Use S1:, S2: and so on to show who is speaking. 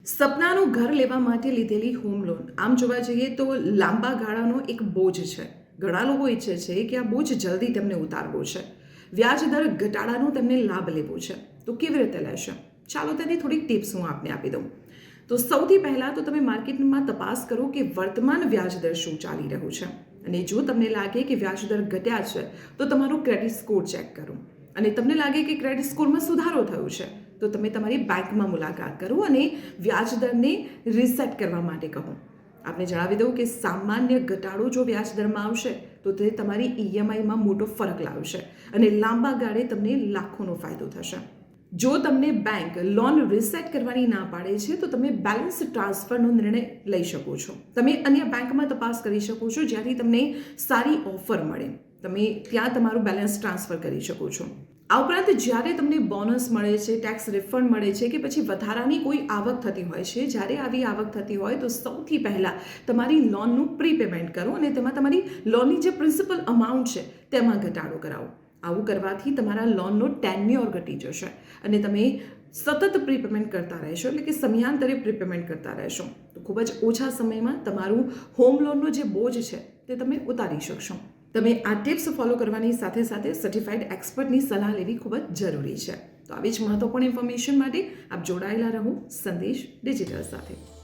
S1: સપનાનું ઘર લેવા માટે લીધેલી હોમ લોન આમ જોવા જઈએ તો લાંબા ગાળાનો એક બોજ છે. ઘણા લોકો ઈચ્છે છે કે આ બોજ જલ્દી તેમને ઉતારવો છે, વ્યાજ દર ઘટાડાનો તેમને લાભ લેવો છે. તો કેવી રીતે લેશે? ચાલો તેની થોડીક ટિપ્સ હું આપને આપી દઉં. તો સૌથી પહેલાં તો તમે માર્કેટમાં તપાસ કરો કે વર્તમાન વ્યાજ દર શું ચાલી રહ્યું છે, અને જો તમને લાગે કે વ્યાજ દર ઘટ્યા છે તો તમારું ક્રેડિટ સ્કોર ચેક કરો, અને તમને લાગે કે ક્રેડિટ સ્કોરમાં સુધારો થયો છે તો તમે તમારી બેંકમાં મુલાકાત કરો અને વ્યાજ દરને રિસેટ કરવા માટે કહો. આપને જણાવી દઉં કે સામાન્ય ઘટાડો જો વ્યાજ દરમાં આવશે તો તે તમારી ઈએમઆઈમાં મોટો ફરક લાવશે અને લાંબા ગાળે તમને લાખોનો ફાયદો થશે. જો તમને બેંક લોન રિસેટ કરવાની ના પાડે છે તો તમે બેલેન્સ ટ્રાન્સફરનો નિર્ણય લઈ શકો છો. તમે અન્ય બેંકમાં તપાસ કરી શકો છો જ્યાંથી તમને સારી ઓફર મળે. તમે ત્યાં તમારું બેલેન્સ ટ્રાન્સફર કરી શકો છો. આ ઉપરાંત જ્યારે તમને બોનસ મળે છે, ટેક્સ રિફંડ મળે છે કે પછી વધારાની કોઈ આવક થતી હોય છે, જ્યારે આવી આવક થતી હોય તો સૌથી પહેલાં તમારી લોનનું પ્રીપેમેન્ટ કરો અને તેમાં તમારી લોનની જે પ્રિન્સિપલ અમાઉન્ટ છે તેમાં ઘટાડો કરાવો. આવું કરવાથી તમારા લોનનો ટેન્યોર ઘટી જશે અને તમે સતત પ્રીપેમેન્ટ કરતા રહેશો, એટલે કે સમયાંતરે પ્રીપેમેન્ટ કરતા રહેશો તો ખૂબ જ ઓછા સમયમાં તમારું હોમ લોનનો જે બોજ છે તે તમે ઉતારી શકશો. તમે આ ટિપ્સ ફોલો કરવાની સાથે સાથે સર્ટિફાઈડ એક્સપર્ટની સલાહ લેવી ખૂબ જ જરૂરી છે. તો આવી જ મહત્વપૂર્ણ ઇન્ફોર્મેશન માટે આપ જોડાયેલા રહો સંદેશ ડિજિટલ સાથે.